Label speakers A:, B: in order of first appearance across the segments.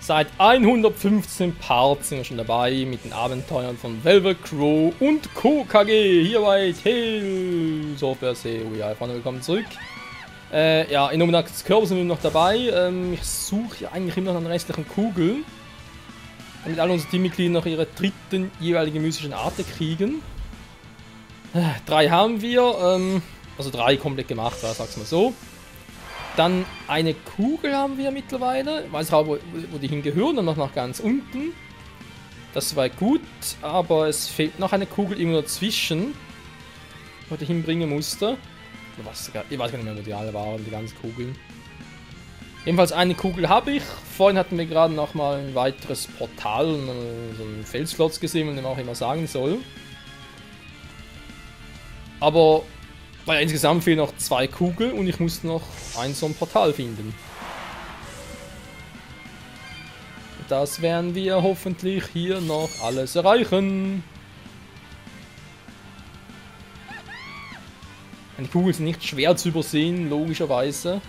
A: Seit 115 Parts sind wir schon dabei mit den Abenteuern von Velvet Crow und Co. KG hier bei Tales of Berseria. Freunde, willkommen zurück. Ja, in Illuminax Körper sind wir noch dabei. Ich suche ja eigentlich immer noch an restlichen Kugeln, damit alle unsere Teammitglieder noch ihre dritten jeweiligen mystischen Arten kriegen. 3 haben wir, also 3 komplett gemacht, sag's mal so. Dann eine Kugel haben wir mittlerweile. Ich weiß auch, wo die hingehören, und noch nach ganz unten. Das war gut, aber es fehlt noch eine Kugel irgendwo dazwischen, wo ich hinbringen musste. Ich weiß gar nicht mehr, wo die alle waren, die ganzen Kugeln. Jedenfalls eine Kugel habe ich. Vorhin hatten wir gerade noch mal ein weiteres Portal und so einen Felsklotz gesehen, und dem auch immer sagen soll. Aber weil insgesamt fehlen noch 2 Kugeln und ich muss noch so ein Portal finden. Das werden wir hoffentlich hier noch alles erreichen. Die Kugeln sind nicht schwer zu übersehen, logischerweise.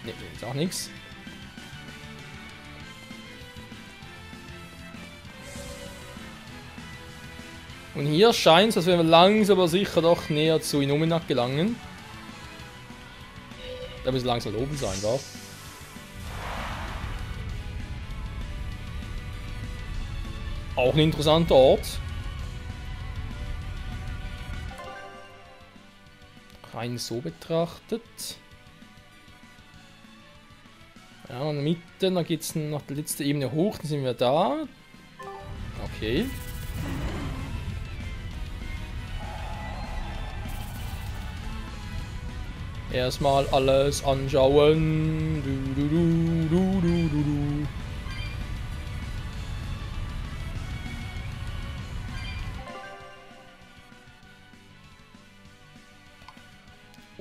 A: Ne, ist auch nichts. Und hier scheint es, als wären wir langsam aber sicher doch näher zu Illuminax gelangen. Da müssen langsam oben sein, wa? Auch ein interessanter Ort. Rein so betrachtet. Ja, in der Mitte, da geht es noch die letzte Ebene hoch, dann sind wir da. Okay. Erstmal alles anschauen.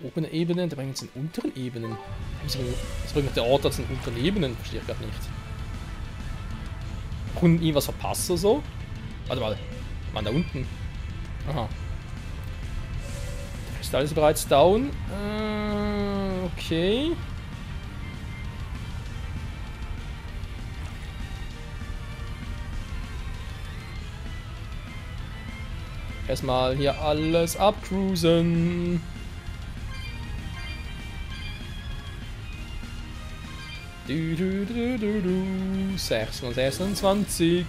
A: Obere Ebene, da bringt es in unteren Ebenen. Was bringt der Ort als in unteren Ebenen? Verstehe ich gerade nicht. Kunden irgendwas verpasst oder so? Warte mal. Mann, da unten. Aha. Ist alles bereits down? Okay. Erstmal hier alles abcruisen. Du, du, du, du, du. 626.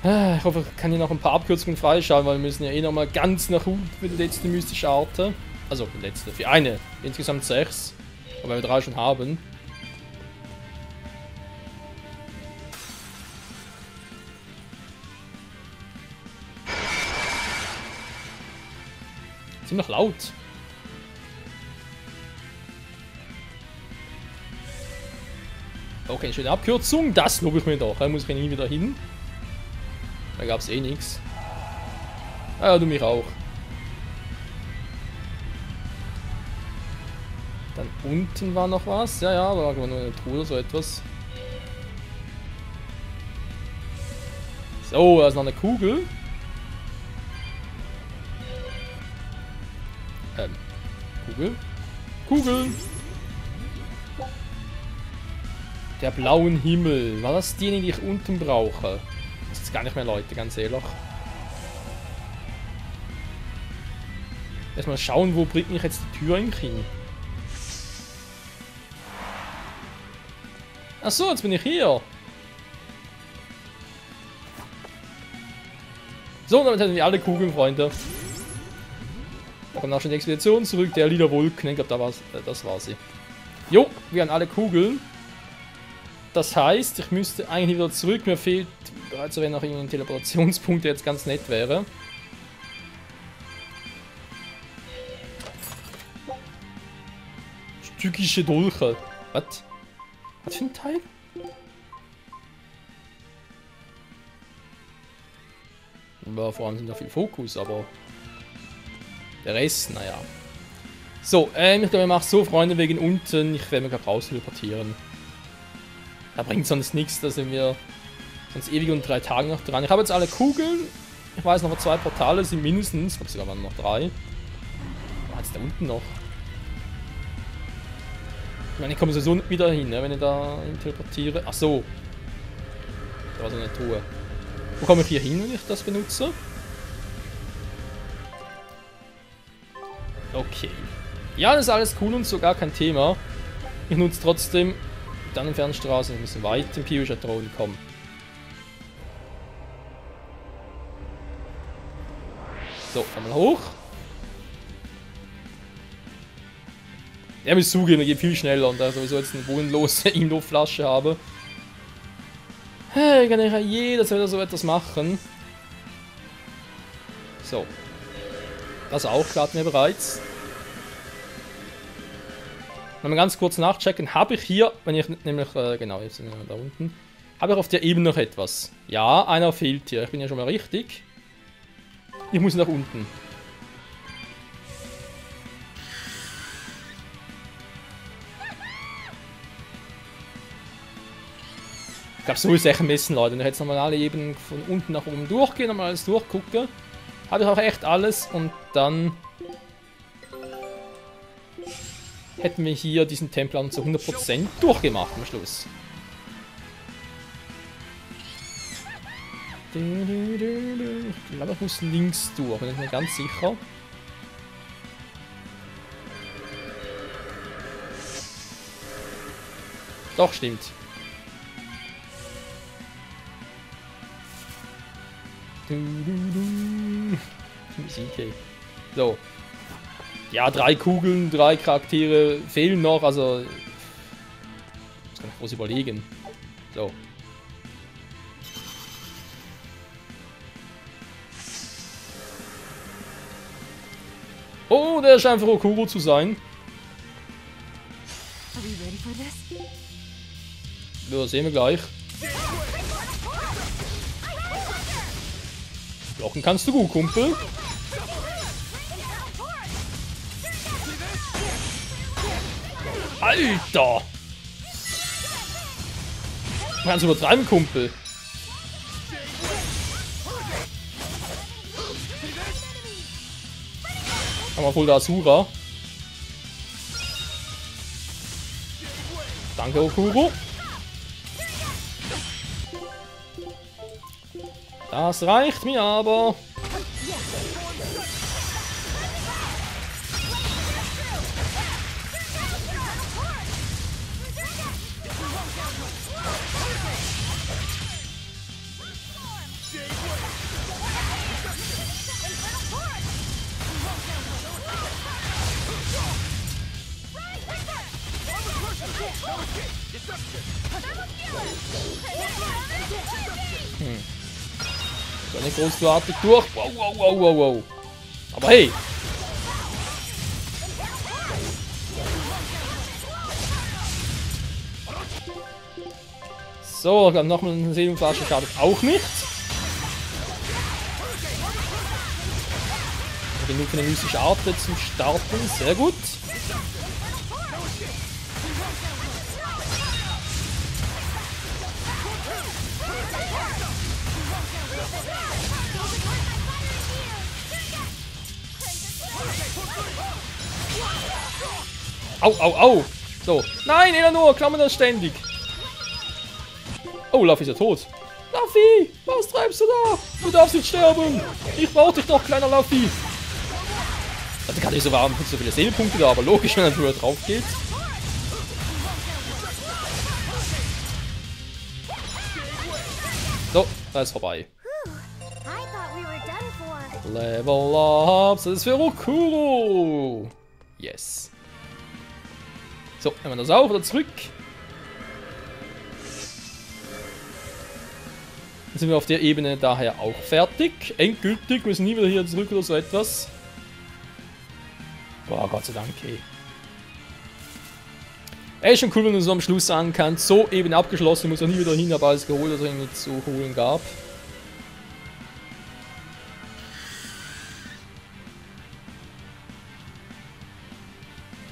A: Ich hoffe, ich kann hier noch ein paar Abkürzungen freischalten, weil wir müssen ja eh nochmal ganz nach unten für die letzte mystische Arte. Also die letzte, für eine. Insgesamt 6. Aber wir 3 schon haben. Sind noch laut. Okay, schöne Abkürzung. Das lobe ich mir doch. Da muss ich nie wieder hin. Da gab es eh nichts. Ah ja, du mich auch. Dann unten war noch was. Ja, ja, aber war nur eine Truhe oder so etwas. So, da ist noch eine Kugel. Kugel. Kugel. Der blauen Himmel. War das diejenige, die ich unten brauche? Das ist gar nicht mehr, Leute, ganz ehrlich. Erstmal schauen, wo bringt mich jetzt die Tür eigentlich hin. Achso, jetzt bin ich hier. So, damit hätten wir alle Kugeln, Freunde. Da kommt auch schon die Expedition zurück, der lila Wolken. Ich glaube, das war sie. Jo, wir haben alle Kugeln. Das heißt, ich müsste eigentlich wieder zurück. Mir fehlt bereits, wenn noch irgendein Teleportationspunkt, der jetzt ganz nett wäre. Stückische Dolche. Was? Was für ein Teil? Ja, vor allem sind da viel Fokus, aber der Rest, naja. So, ich glaube, wir machen so, Freunde, wegen unten. Ich werde mich gerade raus teleportieren. Da bringt sonst nichts, da sind wir sonst ewig und 3 Tage noch dran. Ich habe jetzt alle Kugeln. Ich weiß noch, 2 Portale sind mindestens. Ich glaube sogar waren noch 3. Was ist da unten noch? Ich meine, ich komme sowieso nicht wieder hin, ne, wenn ich da teleportiere. Ach so. Da war so eine Truhe. Wo komme ich hier hin, wenn ich das benutze? Okay. Ja, das ist alles cool und so, gar kein Thema. Ich nutze trotzdem dann in Fernstraßen, wir müssen weit empirischer Drohnen kommen. So, einmal hoch. Er muss zugeben, er geht viel schneller und da ich sowieso jetzt eine bodenlose Indo-Flasche habe. Kann ich ja jederzeit so etwas machen. So. Das auch klappt mir bereits. Nochmal ganz kurz nachchecken. Habe ich hier, wenn ich nämlich, genau, jetzt sind wir da unten. Habe ich auf der Ebene noch etwas? Ja, einer fehlt hier. Ich bin ja schon mal richtig. Ich muss nach unten. Ich glaube, so ist es echt ein bisschen, Leute. Wenn ich jetzt nochmal alle Ebenen von unten nach oben durchgehe, nochmal alles durchgucke, habe ich auch echt alles und dann hätten wir hier diesen Tempel zu 100% durchgemacht am Schluss. Ich glaube, ich muss links durch, bin ich mir ganz sicher. Doch, stimmt. Musik. So. Ja, 3 Kugeln, 3 Charaktere fehlen noch, also. Das kann ich groß überlegen. So. Oh, der scheint für Okuro zu sein. Ja, sehen wir gleich. Blocken kannst du gut, Kumpel. Alter! Du kannst übertreiben, Kumpel. Haben wir voll der Asura. Danke, Okuro. Das reicht mir aber. So eine großartig durch. Wow, wow, wow, wow, wow. Aber hey. So, dann nochmal eine Seelenflasche schadet auch nicht. Genug für eine mystische Art zum Starten. Sehr gut. Au, au, au! So. Nein, Eleanor, klammern das ständig. Oh, Luffy ist ja tot. Luffy, was treibst du da? Du darfst nicht sterben. Ich brauch dich doch, kleiner Luffy. Also gar nicht so warm, so viele Seelenpunkte da, aber logisch, wenn er früher drauf geht. So, da ist vorbei. Level up, das ist für Okuro. Yes. So, nehmen wir das auch wieder zurück. Dann sind wir auf der Ebene daher auch fertig. Endgültig, müssen nie wieder hier zurück oder so etwas. Boah, Gott sei Dank, ey. Ey, schon cool, wenn du so am Schluss sagen kannst, so eben abgeschlossen, ich muss auch nie wieder hin, aber alles geholt, was es irgendwie zu holen gab.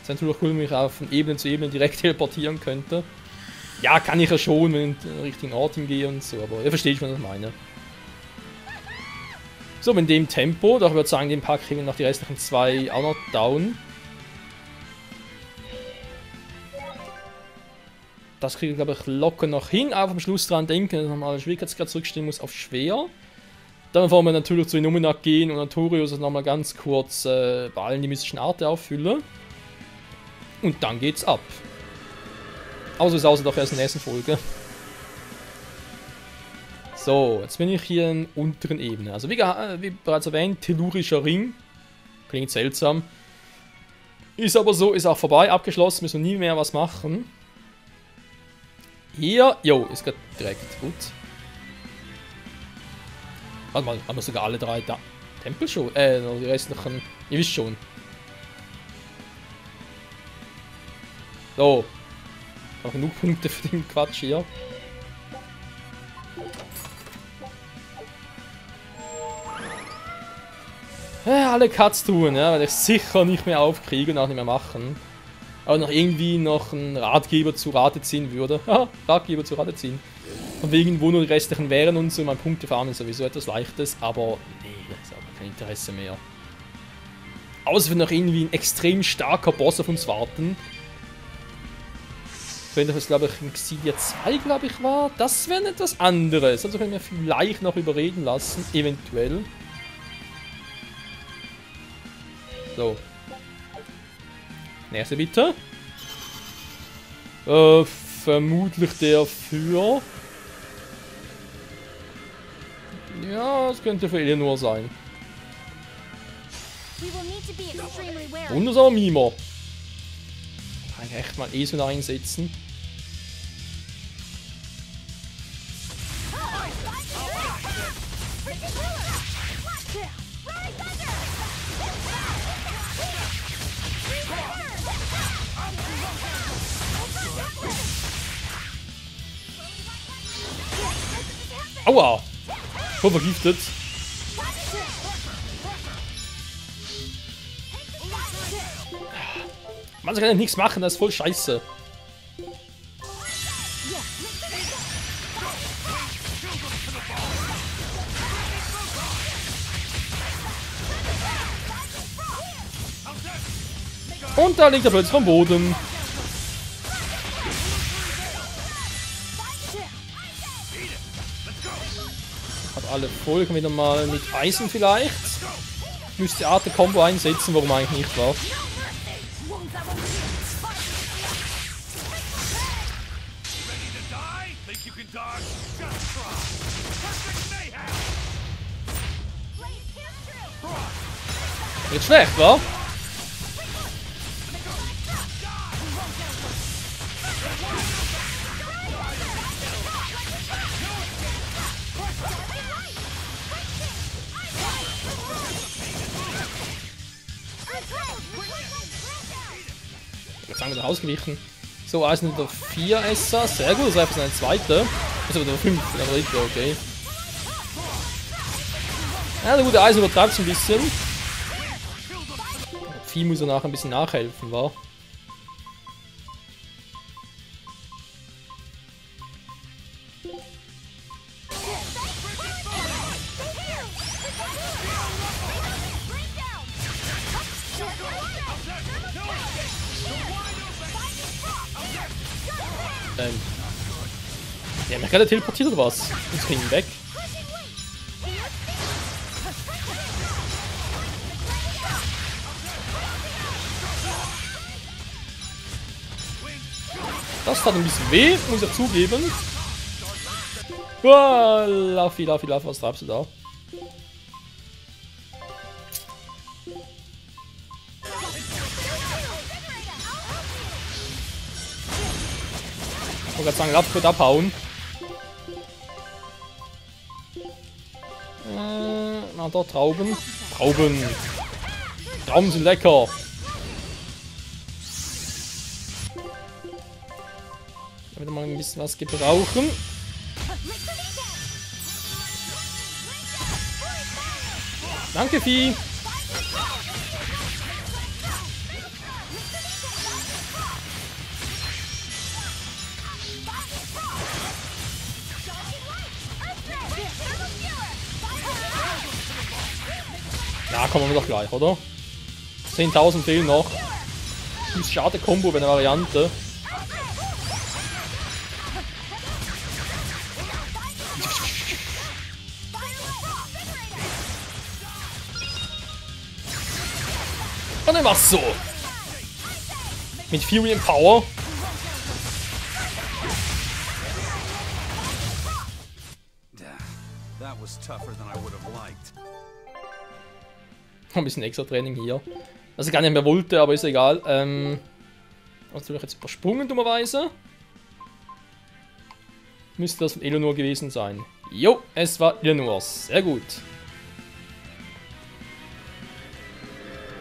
A: Es wäre natürlich cool, wenn ich auch von Ebene zu Ebene direkt teleportieren könnte. Ja, kann ich ja schon, wenn ich in den richtigen Ort gehe und so, aber ihr versteht, was ich meine. So, in dem Tempo, doch würde ich sagen, den Pack kriegen wir noch die restlichen 2 auch noch down. Das kriege ich, glaube ich, locker noch hin. Auch am Schluss dran denken, dass man mal Schwierigkeitsgrad zurückstellen muss auf schwer. Dann wollen wir natürlich zu Illumina gehen und Artorius nochmal ganz kurz bei allen die mystischen Arten auffüllen. Und dann geht's ab. Außer ist außer doch erst in der nächsten Folge. So, jetzt bin ich hier in der unteren Ebene. Also wie bereits erwähnt, tellurischer Ring. Klingt seltsam. Ist aber so, ist auch vorbei, abgeschlossen, müssen wir nie mehr was machen. Hier, jo, ist gerade direkt, gut. Warte mal, haben wir sogar alle 3 da Tempel schon? Noch die restlichen, ihr wisst schon. So. Noch genug Punkte für den Quatsch hier. Alle Cuts tun, ja, weil ich sicher nicht mehr aufkriege und auch nicht mehr machen. Aber noch irgendwie noch einen Ratgeber zu Rate ziehen würde. Haha, Ratgeber zu Rate ziehen. Von wegen, wo nur die restlichen wären und so, mein Punkte farmen ist sowieso etwas Leichtes, aber nee, das ist aber kein Interesse mehr. Außer wenn noch irgendwie ein extrem starker Boss auf uns warten. Wenn das, glaube ich, in Xillia 2, glaube ich, war, das wäre etwas anderes. Also können wir vielleicht noch überreden lassen, eventuell. So. Nächste bitte. Vermutlich der für... Ja, es könnte für Eleanor sein. Wundersamer Mimo. Kann ich echt mal ESO einsetzen. Aua! Voll vergiftet. Man kann ja nichts machen, das ist voll scheiße. Und da liegt er plötzlich am Boden. Hat alle voll. Können wir wieder mal mit Eisen vielleicht. Müsste Art der Combo einsetzen, warum eigentlich nicht war. Nicht schlecht, wa? Jetzt haben wir da ausgewichen. So, Eisen unter 4 Esser. Sehr gut, das war einfach seine zweite. Also wieder 5, der dritte, okay. Ja, der gute Eisen übertreibt es ein bisschen. Vieh muss er nachher ein bisschen nachhelfen, wa? Der hat mich gerade teleportiert oder was? Jetzt kriegen wir ihn weg. Das tat ein bisschen weh, muss ich zugeben. Oh, Laffy, was treibst du da? Ich wollte gerade sagen, Laff wird abhauen. Na, da Trauben. Trauben sind lecker. Wieder mal ein bisschen was gebrauchen. Danke, Vieh. kommen wir doch gleich, oder? 10.000 fehlen noch. Schade Combo bei der Variante. Und dann mach's so. Mit Fury and Power. Ein bisschen extra Training hier. Was ich gar nicht mehr wollte, aber ist egal. Was habe ich jetzt übersprungen, dummerweise? Müsste das von Eleanor gewesen sein. Jo, es war Eleanor. Sehr gut.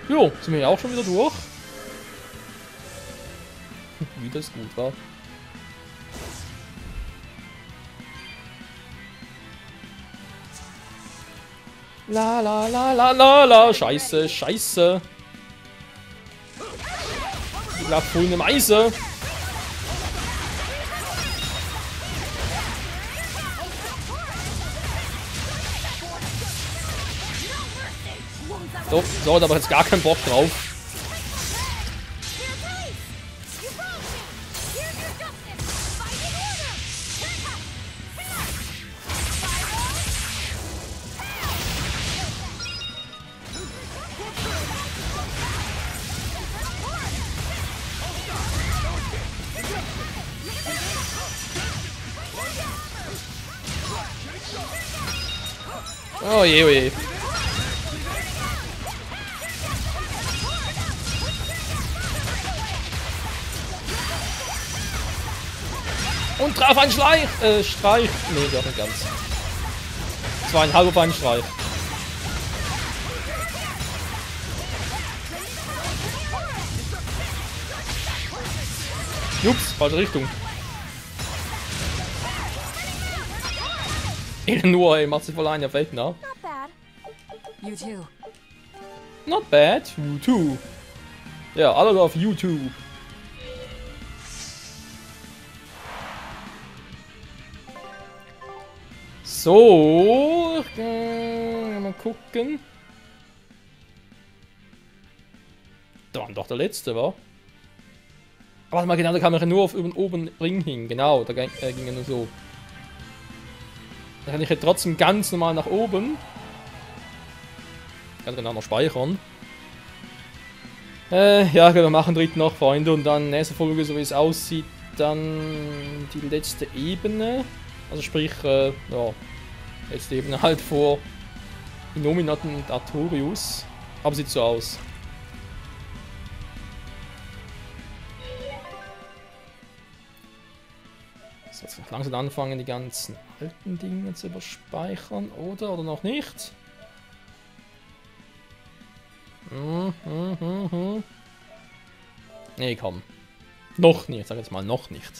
A: Jo, sind wir ja auch schon wieder durch. Wie das gut war. La la la la la la. Scheiße, scheiße. Ich lag voll in der Meise. So, da habe ich jetzt gar keinen Bock drauf. Oh je, oh je. Und traf ein Streich. Nee, doch nicht ganz. Das war ein halber Beinstreich. Ups, falsche Richtung. Nur, ey, macht sich voll ein, der fällt, ne?
B: You too.
A: Not bad. You too. Ja, alle auf YouTube. So, mal gucken. Da war doch der letzte, war. Aber warte mal, genau, da kam er nur auf oben Ring hin. Genau, da ging er nur so. Da kann ich ja trotzdem ganz normal nach oben. Ganz genau noch speichern. Ja, wir machen dritten noch, Freunde. Und dann nächste Folge, so wie es aussieht, dann die letzte Ebene. Also sprich, ja, letzte Ebene halt vor Innominaten und Artorius. Aber sieht so aus. So, jetzt langsam anfangen, die ganzen alten Dinge zu überspeichern, oder? Oder noch nicht? Nee, komm. Noch nicht, sag jetzt mal noch nicht.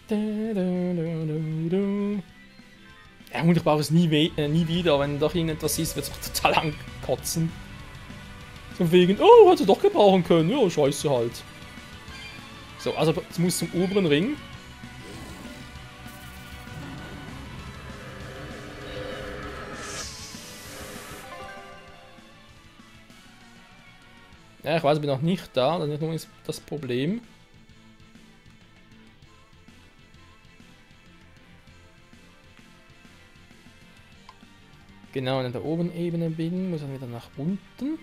A: Ja, und ich brauche es nie wieder. Wenn doch irgendetwas ist, wird es total ankotzen. So wegen, oh, hätte doch gebrauchen können. Ja, scheiße halt. So, also es muss zum oberen Ring. Ja, ich weiß, ich bin noch nicht da. Das ist das Problem. Genau, wenn ich in der oberen Ebene bin, muss ich wieder nach unten.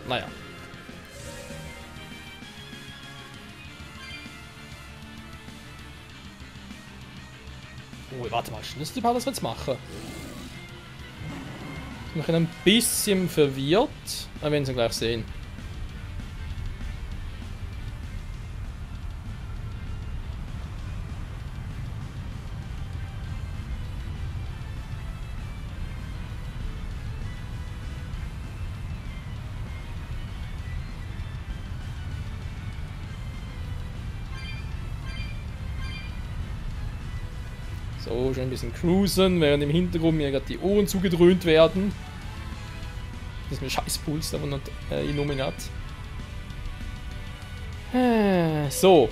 A: Naja. Oh, warte mal, das Typ hat das jetzt machen. Ich bin ein bisschen verwirrt, aber wir werden es gleich sehen. So, schon ein bisschen cruisen, während im Hintergrund mir gerade die Ohren zugedröhnt werden. Das ist ein scheiß Puls, der noch Illuminat. So.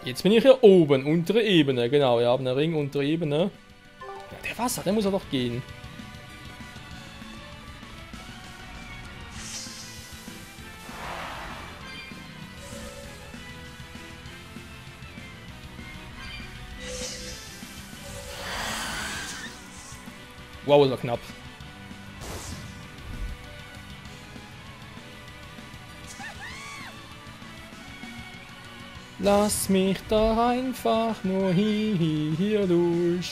A: Jetzt bin ich hier oben, untere Ebene. Genau, wir haben einen Ring, untere Ebene. Ja, der Wasser, der muss ja doch gehen. Wow, das war knapp. Lass mich da einfach nur hier durch.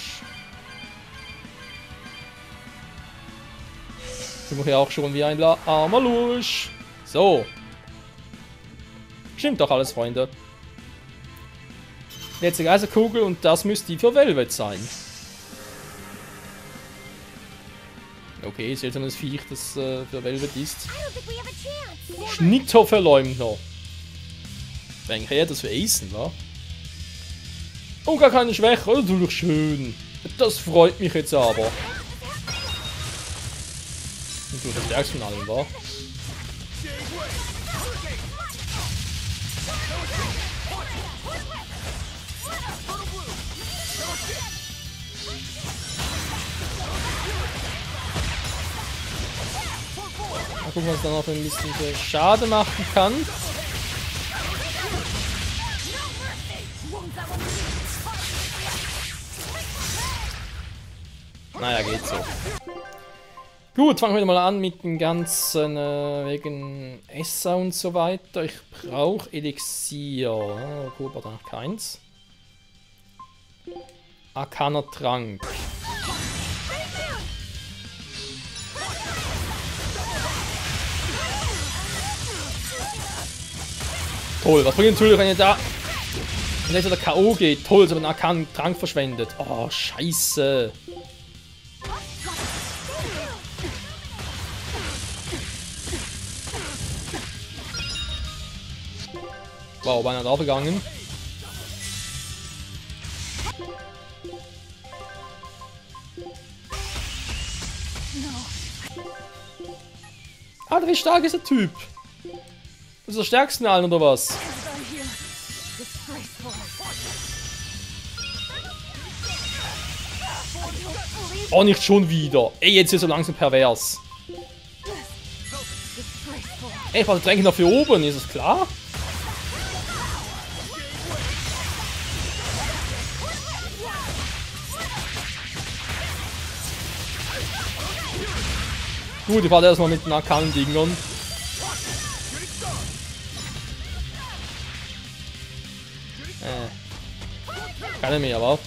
A: Sind wir hier auch schon wie ein armer Lurch. So. Stimmt doch alles, Freunde. Jetzt die Geisterkugel und das müsste die für Velvet sein. Okay, seltsames Viech, das für Velvet ist. Schnitterverleumder. Eigentlich eher das für Acen, wa? Oh, gar keine Schwäche, natürlich schön. Das freut mich jetzt aber. Und du, der stärkste von allen, wa? Mal gucken, was da noch ein bisschen für Schaden machen kann. Naja, geht so. Gut, fangen wir mal an mit dem ganzen wegen Essa und so weiter. Ich brauche Elixier. Oh, gut, aber noch keins. Arkaner Trank. Toll, was bringt natürlich, wenn ihr da wenn der K.O. geht? Toll, so ein Arkaner Trank verschwendet. Oh, scheiße. Wow, beinahe drauf gegangen. Alter, wie stark ist der Typ? Das ist der stärkste allen, oder was? Oh, nicht schon wieder. Ey, jetzt ist er so langsam pervers. Ey, ich war Tränke noch für oben, ist das klar? Gut, ich warte erstmal mit den Arkan-Dingern. Keine mehr, aber.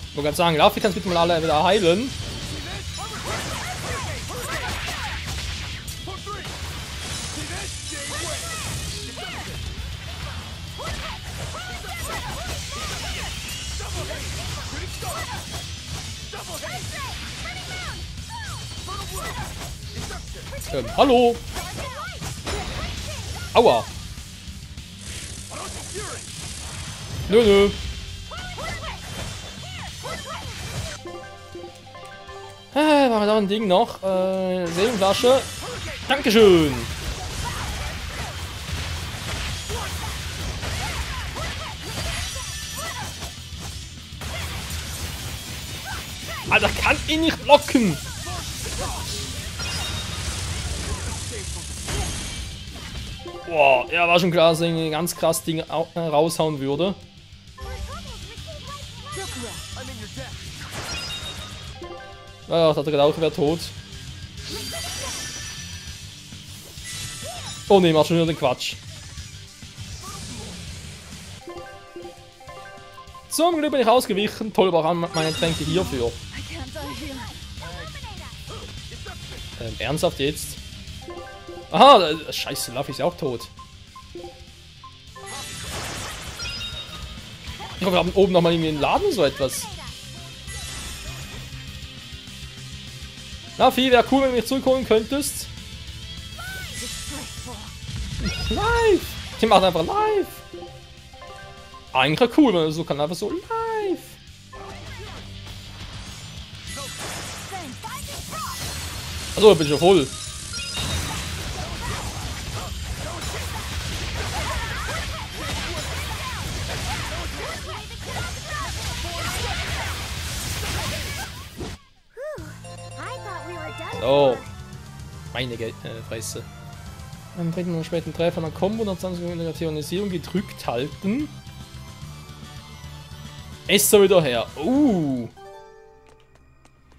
A: Ich wollte gerade sagen, Lauf, kannst bitte mal alle wieder heilen. Hallo! Aua! Nö. Machen wir da ein Ding noch. Seelenflasche. Dankeschön! Alter, kann ihn nicht blocken! Boah, ja, war schon klar, dass er ein ganz krass Ding raushauen würde. Ja, ich dachte gerade auch, er wäre tot. Oh ne, macht schon wieder den Quatsch. Zum Glück bin ich ausgewichen. Toll, aber auch meine Tränke hierfür. Ernsthaft jetzt? Aha, scheiße, Luffy ist ja auch tot. Ich hoffe, wir haben oben nochmal irgendwie einen Laden so etwas. Na, Vieh, wäre cool, wenn du mich zurückholen könntest. Live! Die macht einfach live! Eigentlich cool, wenn man so kann, einfach so live! Achso, bin ich schon voll. So. Meine Fresse. Beim dritten und späten Treffer an Combo und 20 Integrationisierung gedrückt halten. Ist er wieder her. Dann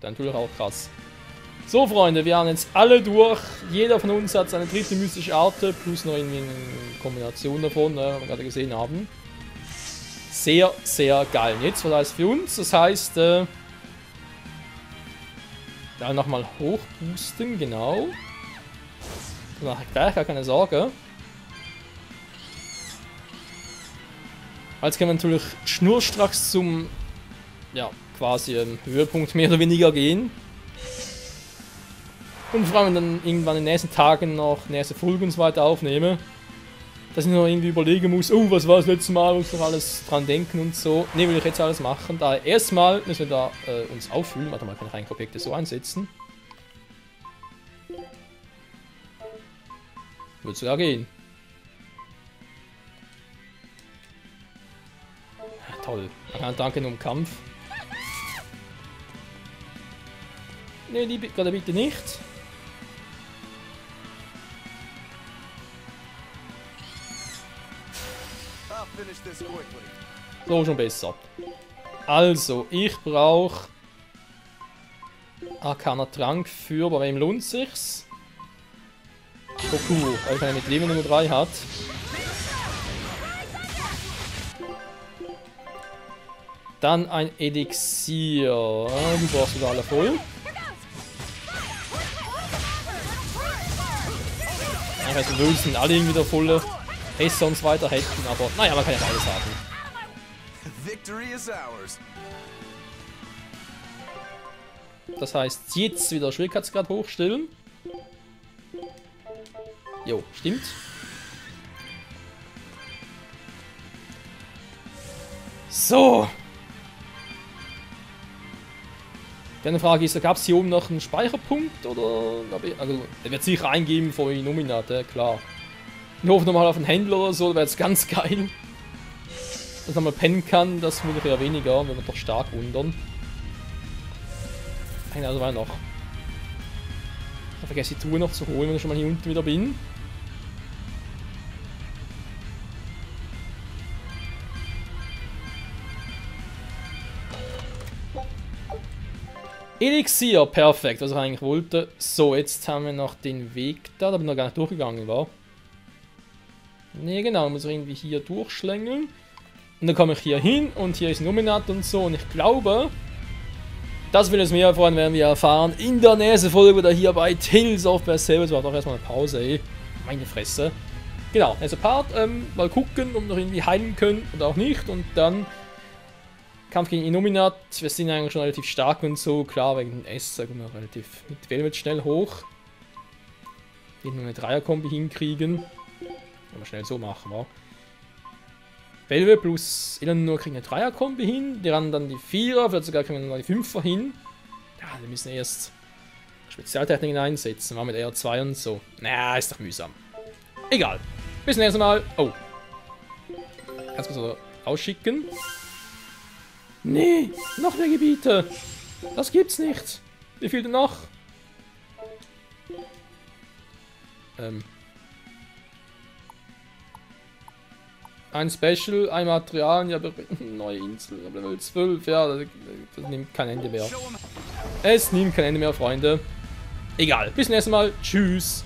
A: natürlich auch krass. So, Freunde, wir haben jetzt alle durch. Jeder von uns hat seine dritte mystische Arte, plus noch irgendwie eine Kombination davon, ne, was wir gerade gesehen haben. Sehr, sehr geil. Und jetzt, was heißt für uns? Das heißt, da nochmal hochboosten, genau. Danach gleich, gar keine Sorge. Jetzt können wir natürlich schnurstracks zum, ja, quasi Höhepunkt mehr oder weniger gehen. Und vor allem dann irgendwann in den nächsten Tagen noch nächste Folgen und so weiter aufnehme. Dass ich noch irgendwie überlegen muss, oh, was war das letzte Mal, muss noch alles dran denken und so. Ne, will ich jetzt alles machen. Daher erstmal müssen wir da uns auffüllen. Warte mal, kann ich eigentlich Objekte so einsetzen? Wird sogar gehen. Ja, toll. Danke nur im Kampf. Ne, die gerade bitte nicht. So, schon besser. Also, ich brauche Arkaner Trank für, bei wem lohnt sich's? Goku, weil er mit Leben Nummer 3 hat. Dann ein Elixier. Die brauchst du da alle voll. Ich weiß, wir sind alle irgendwie wieder volle Esser und so weiter hätten, aber naja, man kann ja alles haben. Das heißt, jetzt wieder Schwierigkeitsgrad hochstellen. Jo, stimmt. So. Die Frage ist, gab es hier oben noch einen Speicherpunkt oder? Also, er wird sicher eingeben vor Illuminate, klar. Ich hoffe nochmal auf einen Händler oder so, wäre jetzt ganz geil. Dass man mal pennen kann, das würde ich eher weniger, wenn wir doch stark wundern. Also war noch. Ich vergesse die Truhe noch zu holen, wenn ich schon mal hier unten wieder bin. Elixier, perfekt, was ich eigentlich wollte. So, jetzt haben wir noch den Weg da bin ich noch gar nicht durchgegangen, war. Ne, genau, muss ich irgendwie hier durchschlängeln. Und dann komme ich hier hin und hier ist Nominat und so. Und ich glaube, das will es mehr erfahren, werden wir erfahren in der nächsten Folge oder hier bei Tales of Berseria. Das war doch erstmal eine Pause, ey. Meine Fresse. Genau, nächster Part, mal gucken, ob wir noch irgendwie heilen können oder auch nicht. Und dann Kampf gegen Illuminat. Wir sind eigentlich schon relativ stark und so. Klar, wegen den S, sagen wir relativ mit Velvet schnell hoch. Wir nur eine Dreier-Kombi hinkriegen. Wenn wir schnell so machen, wa? Velvet plus Eleanor kriegen eine Dreier-Kombi hin. Die ran dann die Vierer, vielleicht sogar kriegen wir noch die Fünfer hin. Ja, wir müssen erst Spezialtechniken einsetzen, war mit R2 und so. Na, ist doch mühsam. Egal. Bis zum nächsten Mal. Oh. Kannst du so rausschicken? Nee, noch mehr Gebiete. Das gibt's nicht. Wie viel denn noch? Ein Special, ein Material, ja, neue Insel, Level 12, ja, das nimmt kein Ende mehr. Es nimmt kein Ende mehr, Freunde. Egal, bis zum nächsten Mal. Tschüss.